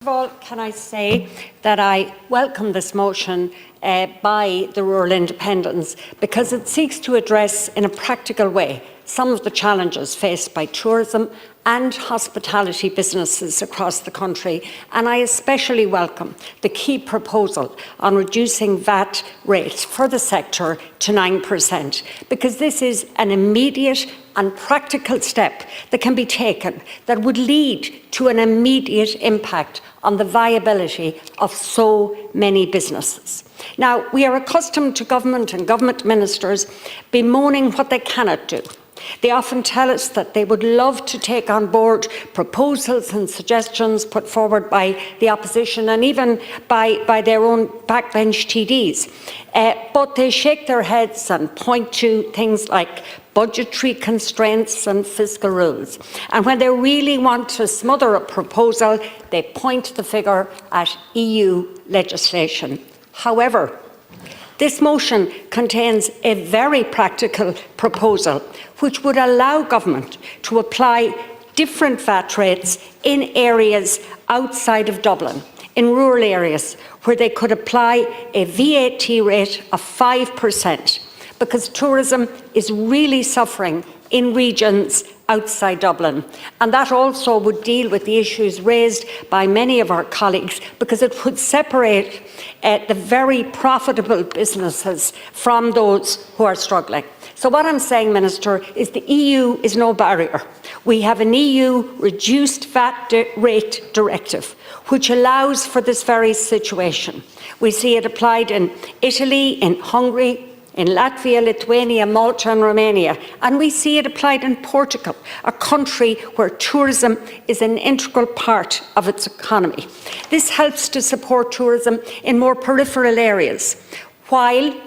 First of all, can I say that I welcome this motion by the Rural Independents because it seeks to address in a practical way some of the challenges faced by tourism and hospitality businesses across the country, and I especially welcome the key proposal on reducing VAT rates for the sector to 9%, because this is an immediate and practical step that can be taken that would lead to an immediate impact on the viability of so many businesses. Now, we are accustomed to government and government ministers bemoaning what they cannot do. They often tell us that they would love to take on board proposals and suggestions put forward by the opposition and even by their own backbench TDs. But they shake their heads and point to things like budgetary constraints and fiscal rules. And when they really want to smother a proposal, they point the figure at EU legislation. However, this motion contains a very practical proposal which would allow government to apply different VAT rates in areas outside of Dublin, in rural areas, where they could apply a VAT rate of 5%, because tourism is really suffering in regions outside Dublin. And that also would deal with the issues raised by many of our colleagues, because it would separate the very profitable businesses from those who are struggling. So what I'm saying, Minister, is the EU is no barrier. We have an EU reduced VAT rate directive, which allows for this very situation. We see it applied in Italy, in Hungary, in Latvia, Lithuania, Malta and Romania, and we see it applied in Portugal, a country where tourism is an integral part of its economy. This helps to support tourism in more peripheral areas, while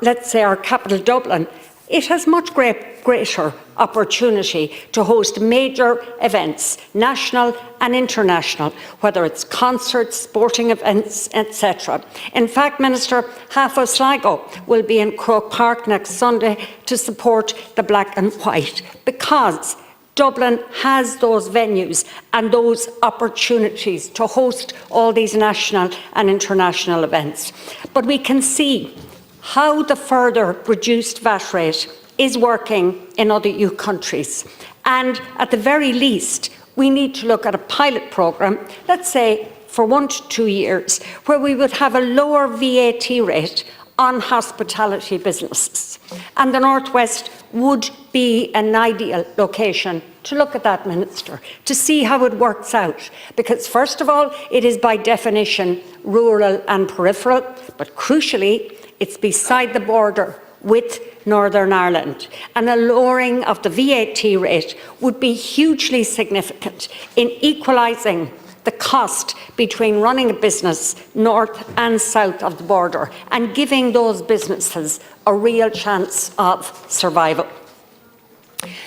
let's say our capital, Dublin, it has much greater opportunity to host major events, national and international, whether it's concerts, sporting events, etc. In fact, Minister, half of Sligo will be in Croke Park next Sunday to support the Black and White, because Dublin has those venues and those opportunities to host all these national and international events. But we can see how the further reduced VAT rate is working in other EU countries. And at the very least, we need to look at a pilot programme, let's say for 1 to 2 years, where we would have a lower VAT rate on hospitality businesses. And the North West would be an ideal location to look at that, Minister, to see how it works out. Because first of all, it is by definition rural and peripheral, but crucially, it's beside the border with Northern Ireland, and a lowering of the VAT rate would be hugely significant in equalising the cost between running a business north and south of the border and giving those businesses a real chance of survival.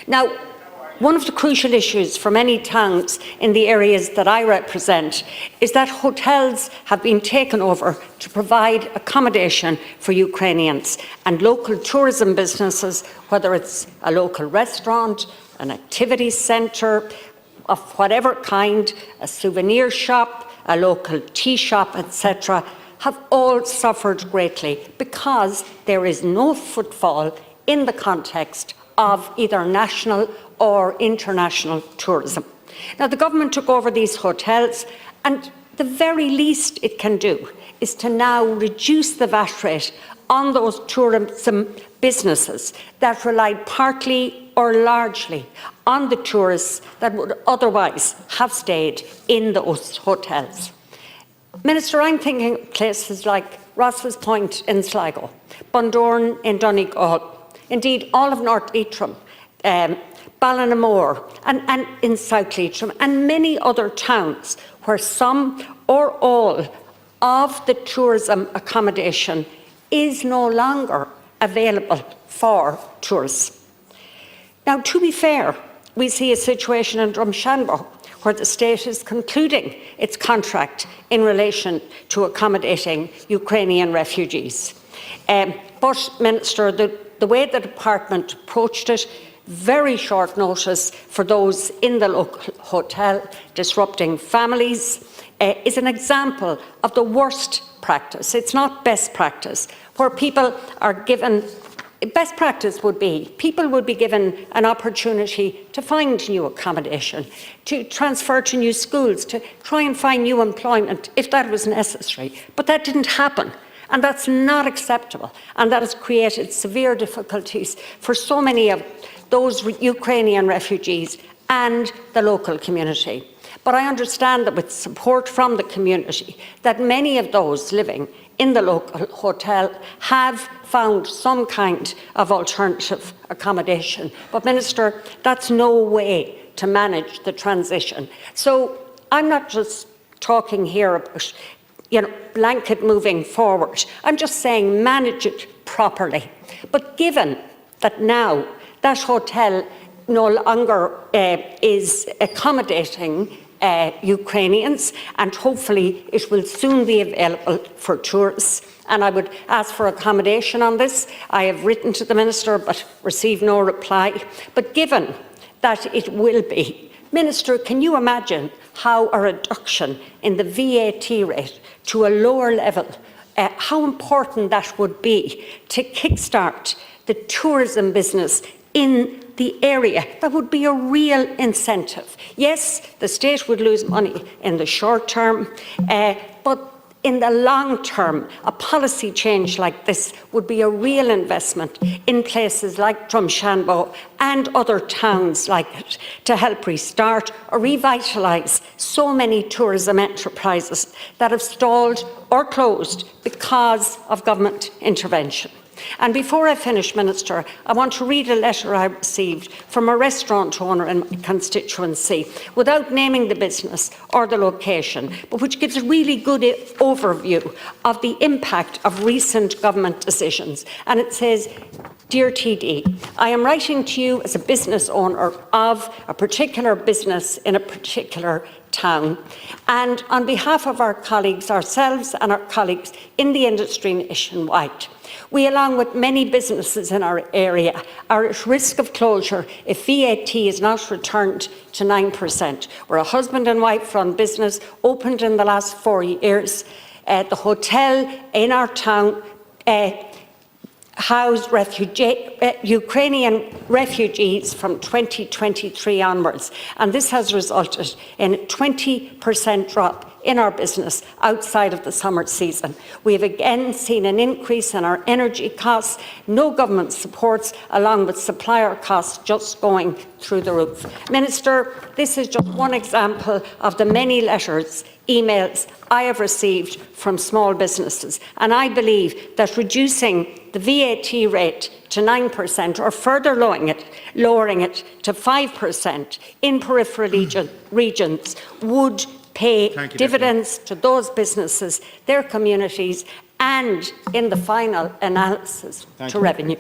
Now, one of the crucial issues for many towns in the areas that I represent is that hotels have been taken over to provide accommodation for Ukrainians, and local tourism businesses, whether it's a local restaurant, an activity centre of whatever kind, a souvenir shop, a local tea shop, etc., have all suffered greatly because there is no footfall in the context of either national or international tourism. Now, the government took over these hotels, and the very least it can do is to now reduce the VAT rate on those tourism businesses that relied partly or largely on the tourists that would otherwise have stayed in those hotels. Minister, I'm thinking of places like Ross's Point in Sligo, Bundoran in Donegal, indeed all of North Leitrim, Ballinamore and in South Leitrim, and many other towns where some or all of the tourism accommodation is no longer available for tourists. Now, to be fair, we see a situation in Drumshanbo where the state is concluding its contract in relation to accommodating Ukrainian refugees. But, Minister, the way the department approached it very short notice for those in the local hotel, disrupting families, is an example of the worst practice. It's not best practice, where people are given. Best practice would be people would be given an opportunity to find new accommodation, to transfer to new schools, to try and find new employment if that was necessary. But that didn't happen. And that's not acceptable. And that has created severe difficulties for so many of those Ukrainian refugees and the local community. But I understand that with support from the community, that many of those living in the local hotel have found some kind of alternative accommodation. But Minister, that's no way to manage the transition. So I'm not just talking here about blanket moving forward. I'm just saying manage it properly. But given that now that hotel no longer is accommodating Ukrainians, and hopefully it will soon be available for tourists. And I would ask for accommodation on this. I have written to the Minister but received no reply. But given that it will be, Minister, can you imagine how a reduction in the VAT rate to a lower level, how important that would be to kickstart the tourism business in the area? That would be a real incentive. Yes, the state would lose money in the short term, but in the long term, a policy change like this would be a real investment in places like Drumshanbo and other towns like it to help restart or revitalise so many tourism enterprises that have stalled or closed because of government intervention. And before I finish, Minister, I want to read a letter I received from a restaurant owner in my constituency, without naming the business or the location, but which gives a really good overview of the impact of recent government decisions. And it says, "Dear TD, I am writing to you as a business owner of a particular business in a particular town, and on behalf of our colleagues, ourselves and our colleagues in the industry nationwide, we, along with many businesses in our area, are at risk of closure if VAT is not returned to 9%. We're a husband and wife-run business, opened in the last 4 years. The hotel in our town housed Ukrainian refugees from 2023 onwards, and this has resulted in a 20% drop in our business outside of the summer season. We have again seen an increase in our energy costs, no government supports, along with supplier costs just going through the roof. Minister, this is just one example of the many letters, emails I have received from small businesses, and I believe that reducing the VAT rate to 9% or further lowering it to 5% in peripheral regions would pay dividends to those businesses, their communities, and in the final analysis to revenue.